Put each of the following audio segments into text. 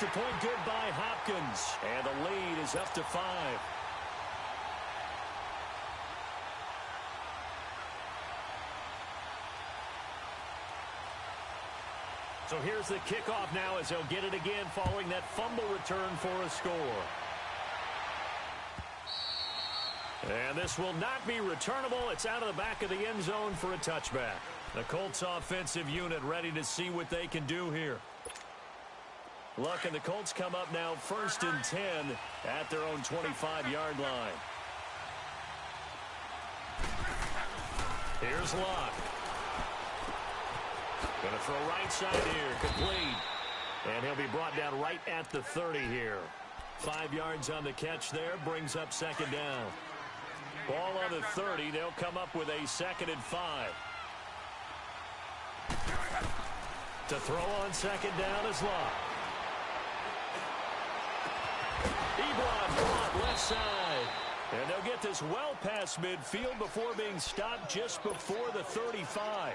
extra point good by Hopkins. And the lead is up to 5. So here's the kickoff now as he'll get it again following that fumble return for a score. And this will not be returnable. It's out of the back of the end zone for a touchback. The Colts offensive unit ready to see what they can do here. Luck and the Colts come up now 1st and 10 at their own 25-yard line. Here's Luck. Going to throw right side here. Complete. And he'll be brought down right at the 30 here. 5 yards on the catch there. Brings up 2nd down. Ball on the 30. They'll come up with a 2nd and 5. To throw on 2nd down is Luck. Ebron caught left side. And they'll get this well past midfield before being stopped just before the 35.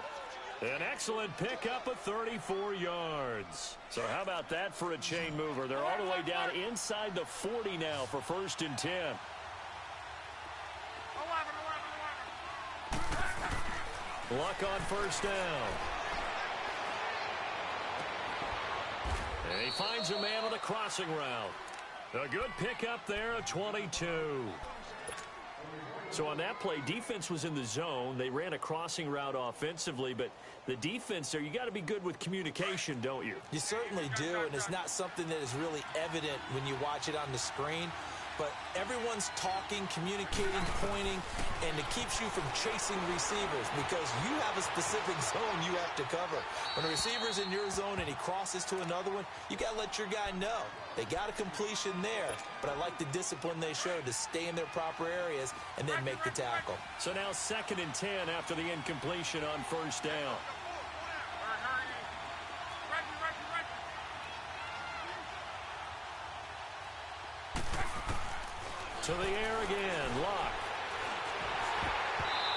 An excellent pickup of 34 yards. So how about that for a chain mover? They're all the way down inside the 40 now for 1st and 10. Luck on 1st down. And he finds a man on a crossing route. A good pickup there of 22. So on that play, defense was in the zone. They ran a crossing route offensively, but the defense there, you got to be good with communication, don't you? You certainly do, and it's not something that is really evident when you watch it on the screen. But everyone's talking, communicating, pointing, and it keeps you from chasing receivers because you have a specific zone you have to cover. When a receiver's in your zone and he crosses to another one, you got to let your guy know. They got a completion there, but I like the discipline they showed to stay in their proper areas and then make the tackle. So now 2nd and 10 after the incompletion on 1st down. To the air again, Luck.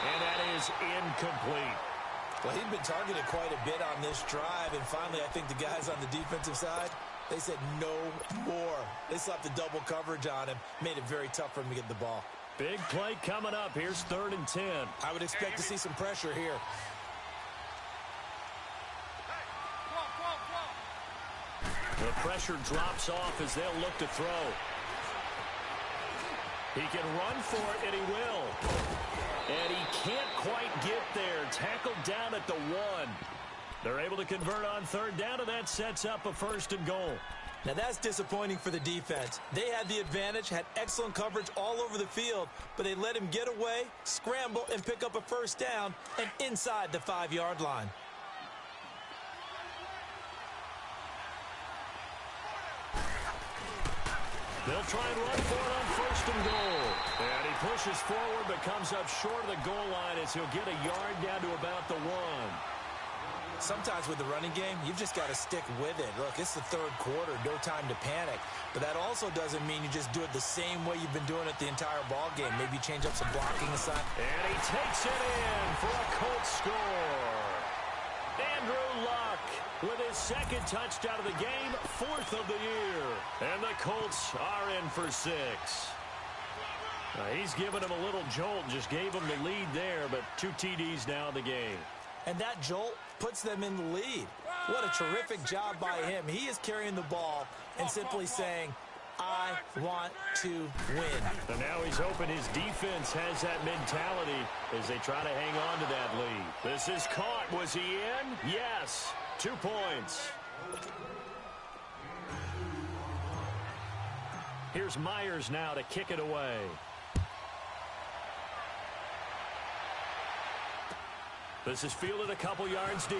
And that is incomplete. Well, he'd been targeted quite a bit on this drive, and finally I think the guys on the defensive side, they said no more. They slapped the double coverage on him, made it very tough for him to get the ball. Big play coming up. Here's 3rd and 10. I would expect to see some pressure here. The pressure drops off as they'll look to throw. He can run for it, and he will. And he can't quite get there. Tackled down at the 1. They're able to convert on 3rd down, and that sets up a 1st and goal. Now that's disappointing for the defense. They had the advantage, had excellent coverage all over the field, but they let him get away, scramble, and pick up a 1st down, and inside the 5-yard line. They'll try and run for it on 1st and goal. And he pushes forward but comes up short of the goal line as he'll get a yard down to about the 1. Sometimes with the running game, you've just got to stick with it. Look, it's the 3rd quarter, no time to panic. But that also doesn't mean you just do it the same way you've been doing it the entire ball game. Maybe change up some blocking aside. And he takes it in for a Colts score. Andrew Luck with his 2nd touchdown of the game, 4th of the year. And the Colts are in for 6. He's given him a little jolt, just gave him the lead there, but 2 TDs now in the game. And that jolt puts them in the lead. What a terrific job by him. He is carrying the ball and simply saying, I want to win. And now he's hoping his defense has that mentality as they try to hang on to that lead. This is caught. Was he in? Yes. 2 points. Here's Myers now to kick it away. This is fielded a couple yards deep.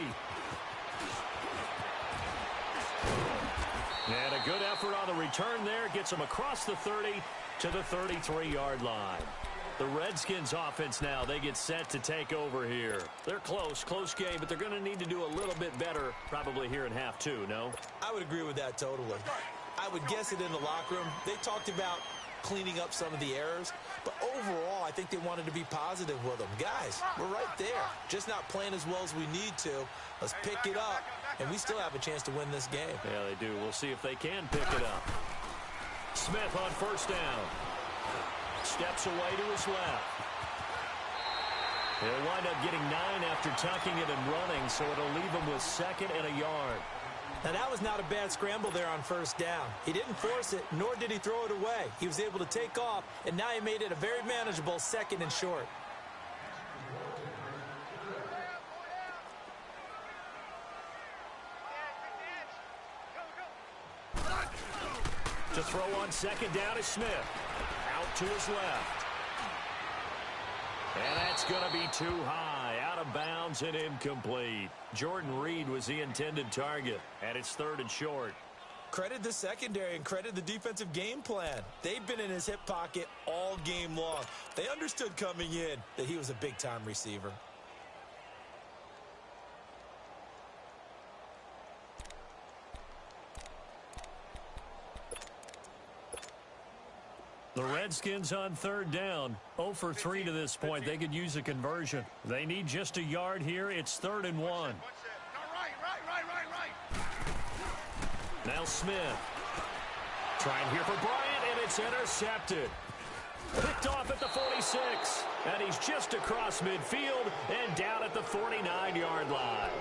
And a good effort on the return there. Gets him across the 30 to the 33-yard line. The Redskins offense now, they get set to take over here. They're close game, but they're going to need to do a little bit better probably here in half 2, no? I would agree with that totally. I would guess it in the locker room. They talked about cleaning up some of the errors, but overall, I think they wanted to be positive with them. Guys, we're right there. Just not playing as well as we need to. Let's pick it up and we still have a chance to win this game. Yeah, they do. We'll see if they can pick it up. Smith on first down. Steps away to his left. He'll wind up getting 9 after tucking it and running, so it'll leave him with 2nd and a yard. Now, that was not a bad scramble there on first down. He didn't force it, nor did he throw it away. He was able to take off, and now he made it a very manageable 2nd and short. To throw on 2nd down is Smith. Out to his left. And that's going to be too high. Out of bounds and incomplete. Jordan Reed was the intended target. And it's 3rd and short. Credit the secondary and credit the defensive game plan. They've been in his hip pocket all game long. They understood coming in that he was a big-time receiver. The Redskins on 3rd down. 0 for 3 to this point. They could use a conversion. They need just a yard here. It's 3rd and 1. Now Smith. Trying here for Bryant, and it's intercepted. Picked off at the 46. And he's just across midfield and down at the 49-yard line.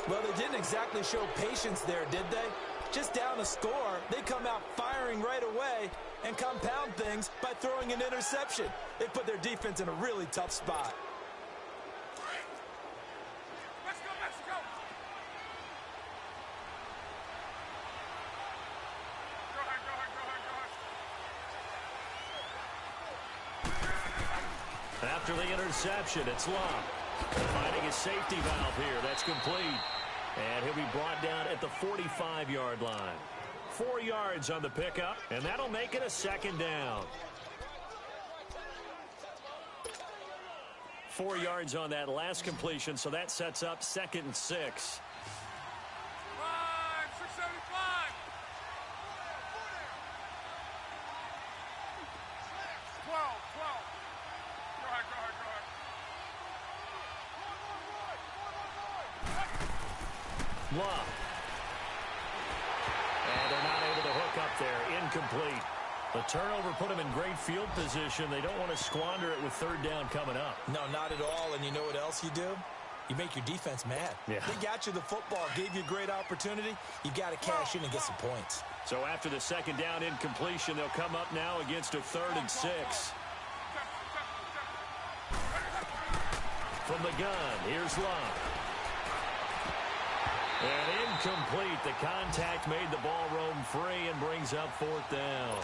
Well, they didn't exactly show patience there, did they? Just down a score, they come out firing right away and compound things by throwing an interception. They put their defense in a really tough spot. Let's go. Go ahead. After the interception, it's Love. Finding his safety valve here. That's complete. And he'll be brought down at the 45-yard line. 4 yards on the pickup, and that'll make it a 2nd down. 4 yards on that last completion, so that sets up 2nd and 6. 675. 12. Go ahead. Love. And they're not able to hook up there. Incomplete. The turnover put them in great field position. They don't want to squander it with 3rd down coming up. No, not at all. And you know what else you do? You make your defense mad. Yeah. They got you the football, gave you a great opportunity. You got to cash in and get some points. So after the 2nd down incompletion, they'll come up now against a 3rd and 6. From the gun, here's Love. And incomplete. The contact made the ball roam free and brings up 4th down.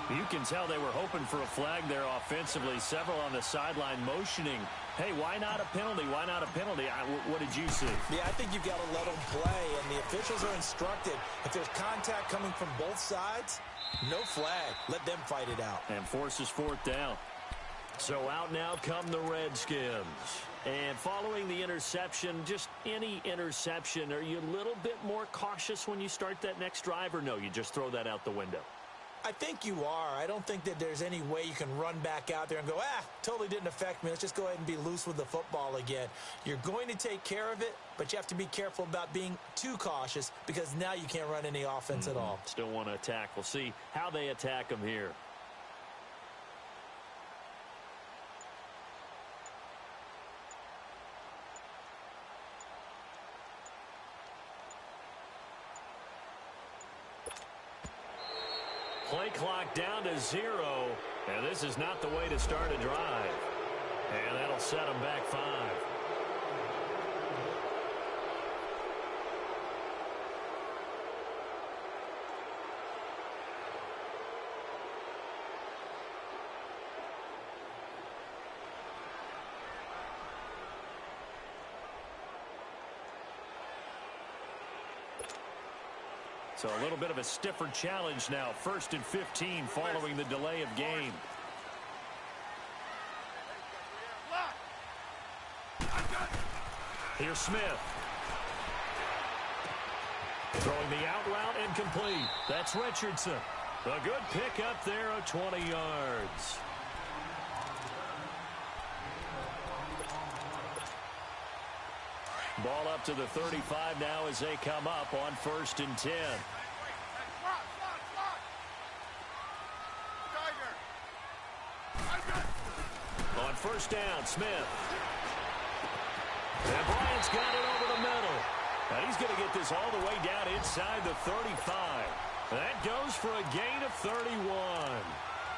You can tell they were hoping for a flag there offensively. Several on the sideline motioning. Hey, why not a penalty? Why not a penalty? What did you see? Yeah, I think you've got to let them play, and the officials are instructed. If there's contact coming from both sides, no flag. Let them fight it out. And forces 4th down. So out now come the Redskins. And following the interception, just any interception, are you a little bit more cautious when you start that next drive, or no, you just throw that out the window? I think you are. I don't think that there's any way you can run back out there and go, totally didn't affect me. Let's just go ahead and be loose with the football again. You're going to take care of it, but you have to be careful about being too cautious because now you can't run any offense at all. Still want to attack. We'll see how they attack them here. Play clock down to 0, and this is not the way to start a drive. And that'll set them back 5. So a little bit of a stiffer challenge now. 1st and 15 following the delay of game. Here's Smith. Throwing the out route and complete. That's Richardson. A good pickup there of 20 yards. Ball up to the 35 now as they come up on 1st and 10. On 1st down, Smith. And Bryant's got it over the middle. And he's going to get this all the way down inside the 35. That goes for a gain of 31.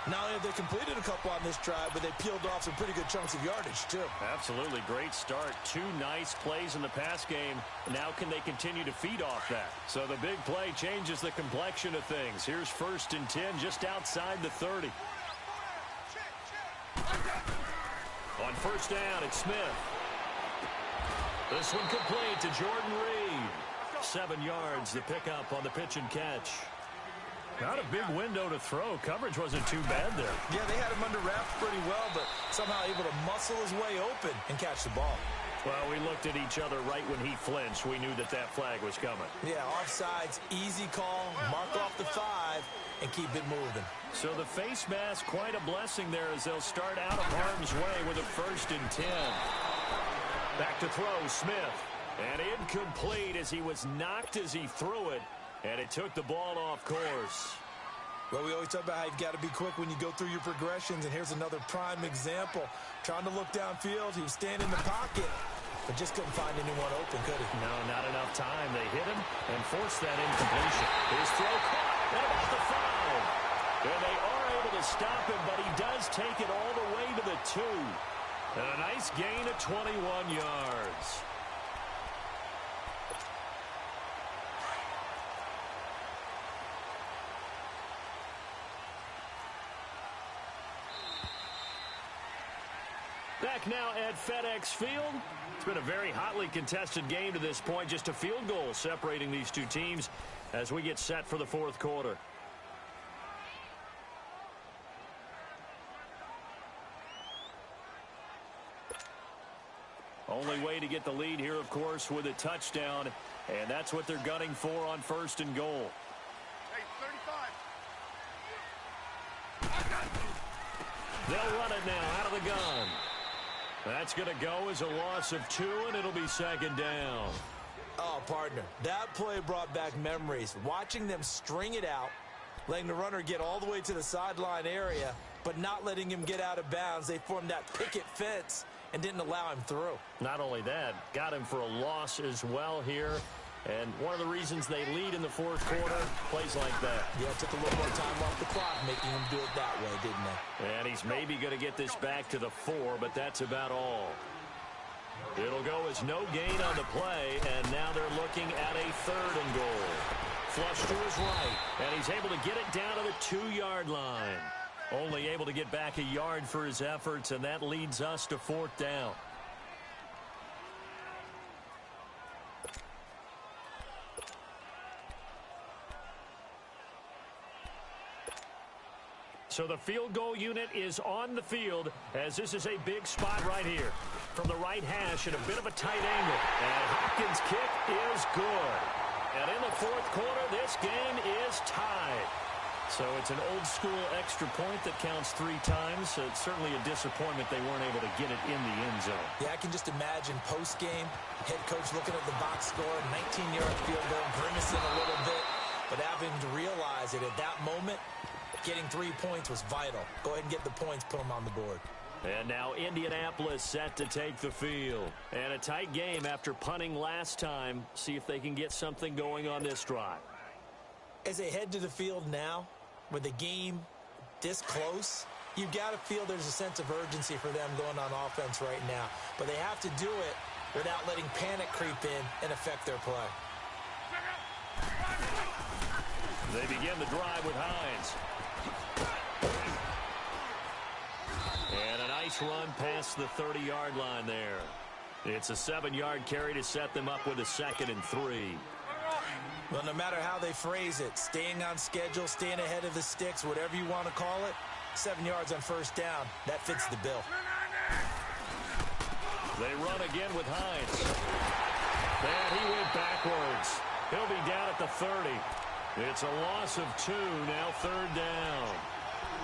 Not only have they completed a couple on this drive, but they peeled off some pretty good chunks of yardage, too. Absolutely. Great start. 2 nice plays in the pass game. Now can they continue to feed off that? So the big play changes the complexion of things. Here's 1st and 10 just outside the 30. On 1st down, it's Smith. This one complete to Jordan Reed. 7 yards, the pickup on the pitch and catch. Not a big window to throw. Coverage wasn't too bad there. Yeah, they had him under wraps pretty well, but somehow able to muscle his way open and catch the ball. Well, we looked at each other right when he flinched. We knew that flag was coming. Yeah, offsides, easy call, mark off the 5, and keep it moving. So the face mask, quite a blessing there as they'll start out of harm's way with a 1st and 10. Back to throw, Smith. And incomplete as he was knocked as he threw it. And it took the ball off course. Well, we always talk about how you've got to be quick when you go through your progressions, and here's another prime example. Trying to look downfield, he was standing in the pocket, but just couldn't find anyone open, could he? No, not enough time. They hit him and forced that incompletion. His throw caught at about the 5. And they are able to stop him, but he does take it all the way to the 2. And a nice gain of 21 yards. Back now at FedEx Field. It's been a very hotly contested game to this point. Just a field goal separating these two teams as we get set for the 4th quarter. Only way to get the lead here, of course, with a touchdown. And that's what they're gunning for on 1st and goal. Hey, 35. They'll run it now out of the gun. That's going to go as a loss of 2, and it'll be 2nd down. Oh, partner, that play brought back memories. Watching them string it out, letting the runner get all the way to the sideline area, but not letting him get out of bounds. They formed that picket fence and didn't allow him through. Not only that, got him for a loss as well here. And one of the reasons they lead in the 4th quarter, plays like that. Yeah, it took a little more time off the clock, making him do it that way, didn't they? And he's maybe going to get this back to the 4, but that's about all. It'll go as no gain on the play, and now they're looking at a 3rd and goal. Flush to his right, and he's able to get it down to the 2-yard line. Only able to get back a yard for his efforts, and that leads us to 4th down. So the field goal unit is on the field as this is a big spot right here. From the right hash at a bit of a tight angle. And Hopkins' kick is good. And in the 4th quarter, this game is tied. So it's an old-school extra point that counts 3 times. So it's certainly a disappointment they weren't able to get it in the end zone. Yeah, I can just imagine post-game, head coach looking at the box score, 19-yard field goal, grimacing a little bit, but having to realize that at that moment, getting 3 points was vital. Go ahead and get the points, put them on the board. And now Indianapolis set to take the field. And a tight game after punting last time. See if they can get something going on this drive. As they head to the field now, with the game this close, you've got to feel there's a sense of urgency for them going on offense right now. But they have to do it without letting panic creep in and affect their play. They begin the drive with Hines. And a nice run past the 30-yard line there. It's a 7-yard carry to set them up with a 2nd and 3. Well, no matter how they phrase it, staying on schedule, staying ahead of the sticks, whatever you want to call it, 7 yards on 1st down, that fits the bill. They run again with Hines. And he went backwards. He'll be down at the 30. It's a loss of 2, now 3rd down.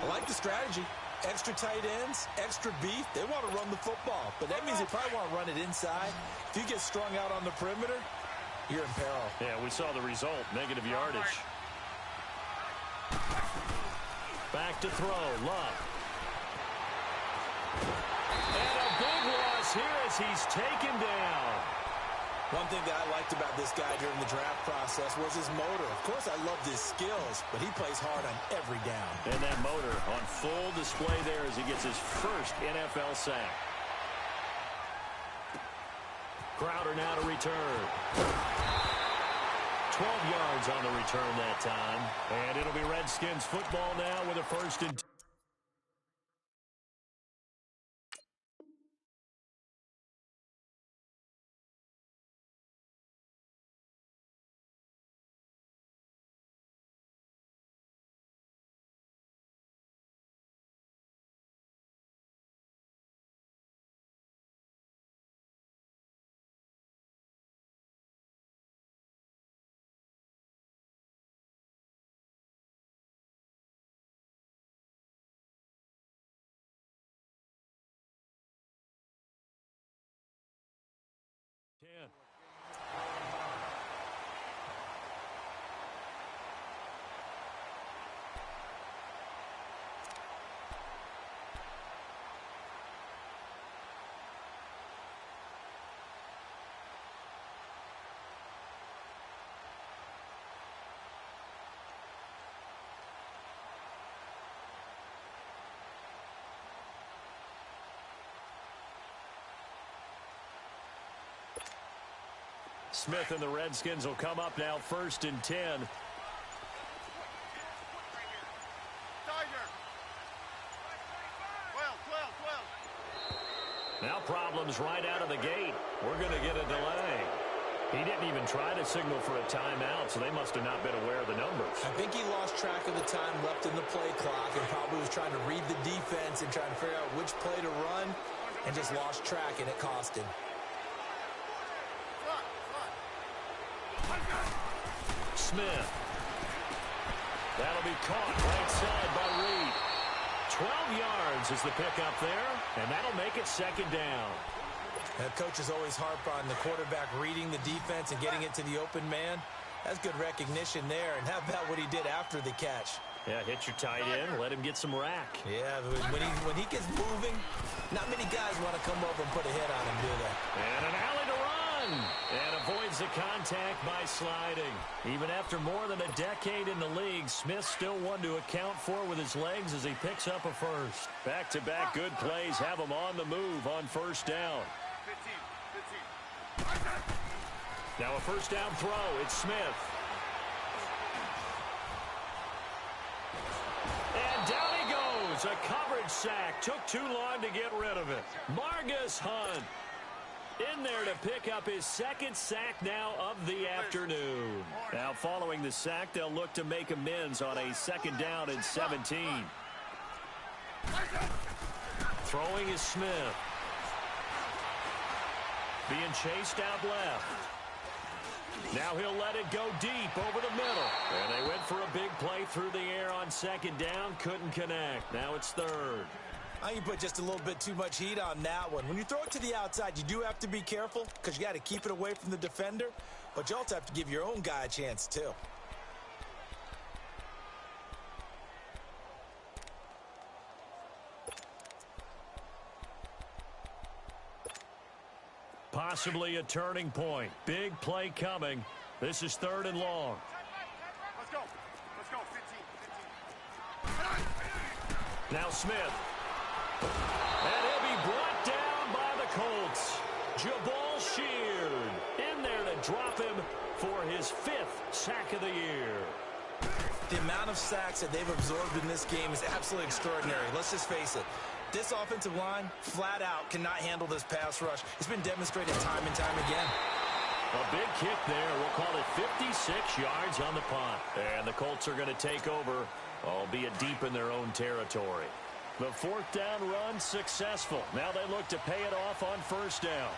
I like the strategy. Extra tight ends, extra beef, they want to run the football. But that means they probably want to run it inside. If you get strung out on the perimeter, you're in peril. Yeah, we saw the result, negative yardage. Back to throw, Love. And a big loss here as he's taken down. One thing that I liked about this guy during the draft process was his motor. Of course, I loved his skills, but he plays hard on every down. And that motor on full display there as he gets his first NFL sack. Crowder now to return. 12 yards on the return that time. And it'll be Redskins football now with a 1st and 10. Smith and the Redskins will come up now 1st and 10. Now problems right out of the gate. We're going to get a delay. He didn't even try to signal for a timeout, so they must have not been aware of the numbers. I think he lost track of the time left in the play clock and probably was trying to read the defense and trying to figure out which play to run and just lost track, and it cost him. Smith. That'll be caught right side by Reed. 12 yards is the pickup there, and that'll make it 2nd down. Now, coaches always harp on the quarterback reading the defense and getting it to the open man. That's good recognition there. And how about what he did after the catch? Yeah, hit your tight end, let him get some rack. Yeah, when he gets moving, not many guys want to come over and put a hit on him, do they? And an alley to run. And avoids the contact by sliding. Even after more than a decade in the league, Smith still one to account for with his legs as he picks up a first. Back-to-back good plays have him on the move on 1st down. 15. Now a 1st down throw. It's Smith. And down he goes. A coverage sack. Took too long to get rid of it. Margus Hunt in there to pick up his 2nd sack now of the afternoon. Now following the sack, they'll look to make amends on a 2nd down and 17. Throwing is Smith. Being chased out left. Now he'll let it go deep over the middle. And they went for a big play through the air on 2nd down. Couldn't connect. Now it's 3rd. I think you put just a little bit too much heat on that one. When you throw it to the outside, you do have to be careful because you got to keep it away from the defender. But you also have to give your own guy a chance, too. Possibly a turning point. Big play coming. This is 3rd and long. Let's go. 15. Now Smith. And he'll be brought down by the Colts. Jabal Sheard in there to drop him for his 5th sack of the year. The amount of sacks that they've absorbed in this game is absolutely extraordinary. Let's just face it. This offensive line, flat out, cannot handle this pass rush. It's been demonstrated time and time again. A big kick there. We'll call it 56 yards on the punt. And the Colts are going to take over, albeit deep in their own territory. The 4th down run successful. Now they look to pay it off on 1st down.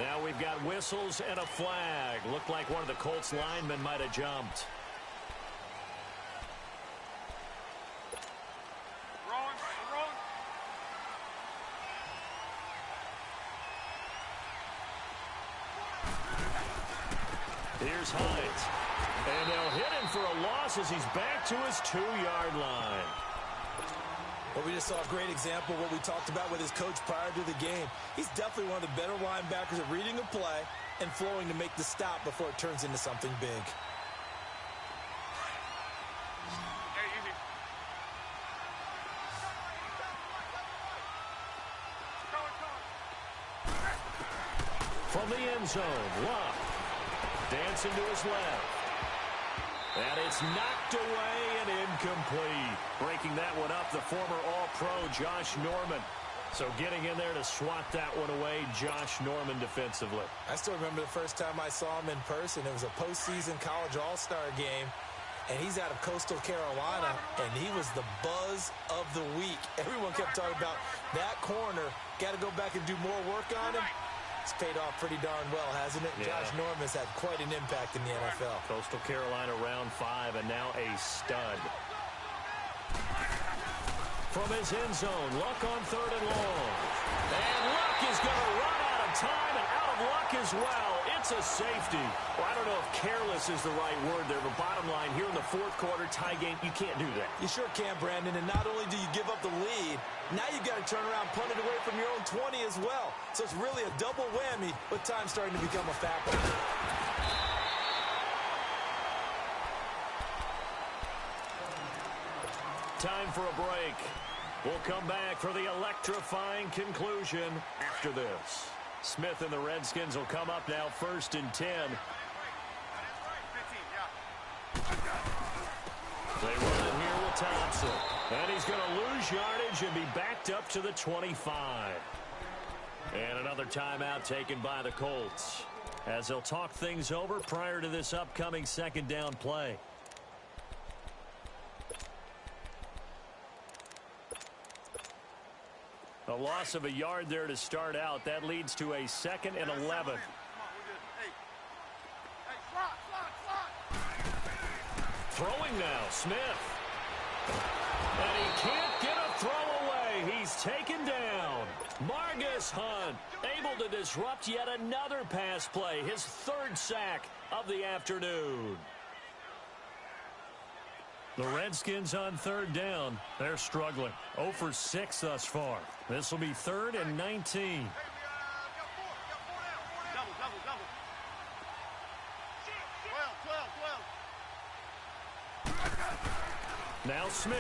Now we've got whistles and a flag. Looked like one of the Colts linemen might have jumped. Here's Hines. And they'll hit him for a loss as he's back to his 2-yard line. Well, we just saw a great example of what we talked about with his coach prior to the game. He's definitely one of the better linebackers at reading a play and flowing to make the stop before it turns into something big. From the end zone, Luck dancing to his left. And it's knocked away and incomplete. Breaking that one up, the former All-Pro Josh Norman. So getting in there to swat that one away, Josh Norman defensively. I still remember the first time I saw him in person. It was a postseason college all-star game, and he's out of Coastal Carolina, and he was the buzz of the week. Everyone kept talking about that corner. Got to go back and do more work on him. It's paid off pretty darn well, hasn't it? Yeah. Josh Norman's had quite an impact in the NFL. Coastal Carolina round 5 and now a stud. From his end zone, Luck on 3rd and long. And Luck is going to run out of time and out of luck as well. It's a safety. Well, I don't know if careless is the right word there, but bottom line, here in the 4th quarter, tie game, you can't do that. You sure can, Brandon, and not only do you give up the lead, now you've got to turn around, punt it away from your own 20 as well. So it's really a double whammy with time starting to become a factor. Time for a break. We'll come back for the electrifying conclusion after this. Smith and the Redskins will come up now 1st and 10. They run it here with Thompson. And he's going to lose yardage and be backed up to the 25. And another timeout taken by the Colts, as they'll talk things over prior to this upcoming 2nd down play. A loss of a yard there to start out. That leads to a 2nd and 11. Throwing now, Smith. And he can't get a throw away. He's taken down. Margus Hunt able to disrupt yet another pass play. His 3rd sack of the afternoon. The Redskins on 3rd down. They're struggling. 0 for 6 thus far. This will be 3rd and 19. Now Smith.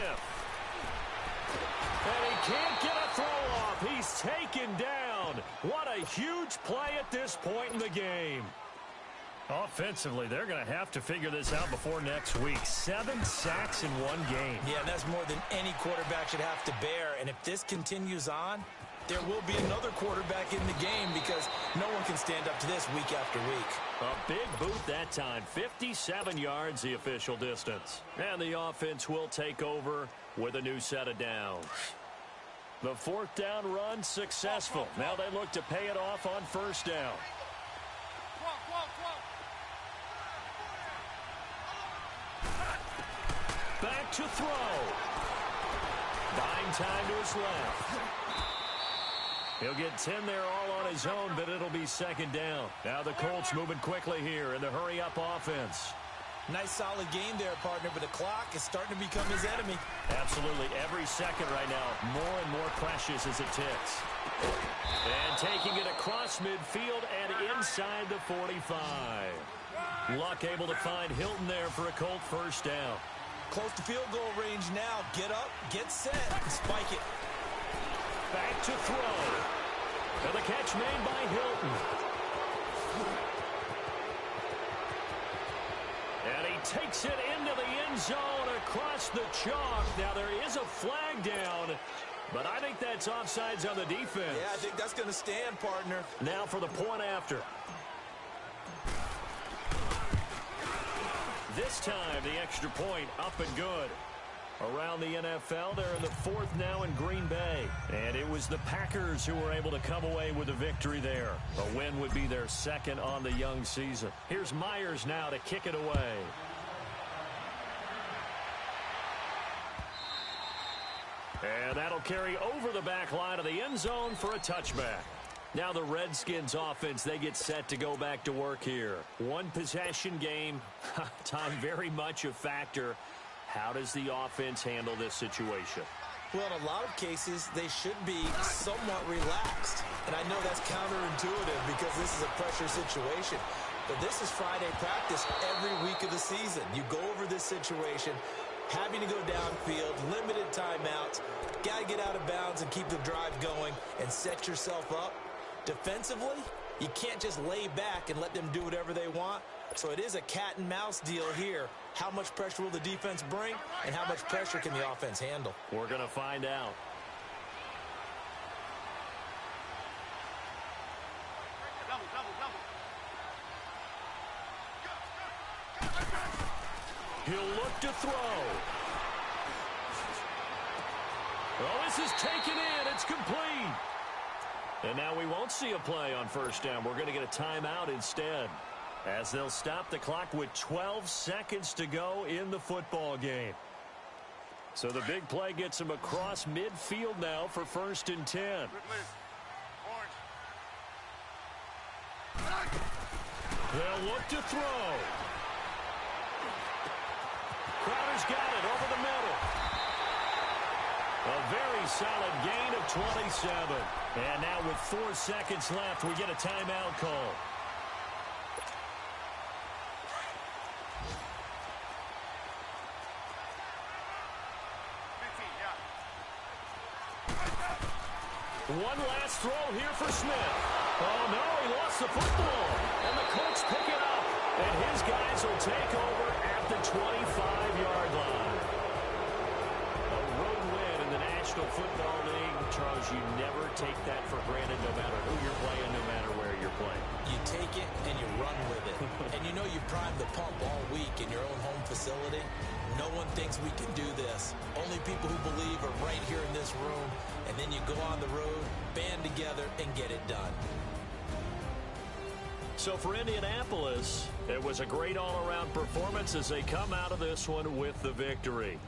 And he can't get a throw off. He's taken down. What a huge play at this point in the game. Offensively, they're going to have to figure this out before next week. 7 sacks in one game. Yeah, and that's more than any quarterback should have to bear. And if this continues on, there will be another quarterback in the game because no one can stand up to this week after week. A big boot that time. 57 yards, the official distance. And the offense will take over with a new set of downs. The 4th down run successful. Now they look to pay it off on 1st down. Back to throw. Buying time to his left. He'll get 10 there all on his own, but it'll be 2nd down. Now the Colts moving quickly here in the hurry-up offense. Nice solid game there, partner, but the clock is starting to become his enemy. Absolutely. Every second right now, more and more precious as it ticks. And taking it across midfield and inside the 45. Luck able to find Hilton there for a Colt 1st down. Close to field goal range now. Get up, get set, and spike it. Back to throw. And the catch made by Hilton. And he takes it into the end zone across the chalk. Now there is a flag down, but I think that's offsides on the defense. Yeah, I think that's going to stand, partner. Now for the point after. This time the extra point up and good. Around around the NFL. They're in the fourth now in Green Bay. And it was the Packers who were able to come away with a victory there. A win would be their second on the young season. Here's Myers now to kick it away. And that'll carry over the back line of the end zone for a touchback. Now the Redskins offense, they get set to go back to work here. One possession game, time very much a factor. How does the offense handle this situation? Well, in a lot of cases, they should be somewhat relaxed. And I know that's counterintuitive because this is a pressure situation. But this is Friday practice every week of the season. You go over this situation, having to go downfield, limited timeouts, got to get out of bounds and keep the drive going and set yourself up. Defensively, you can't just lay back and let them do whatever they want. So it is a cat and mouse deal here. How much pressure will the defense bring, and how much pressure can the offense handle? We're going to find out. Double, double, double. He'll look to throw. Oh, this is taken in. It's complete. And now we won't see a play on first down. We're going to get a timeout instead, as they'll stop the clock with 12 seconds to go in the football game. So the big play gets him across midfield now for 1st and 10. They'll look to throw. Crowder's got it over the middle. A very solid gain of 27. And now with 4 seconds left, we get a timeout call. One last throw here for Smith. Oh, no, he lost the football. And the Colts pick it up. And his guys will take over at the 25-yard line. A road win in the National Football League. Charles, you never take that for granted no matter who you're playing, no matter where you're playing. You take it and you run with it. And you know you primed the pump all week in your own home facility. No one thinks we can do this. Only people who believe are right here in this room. And then you go on the road, band together, and get it done. So for Indianapolis, it was a great all-around performance as they come out of this one with the victory.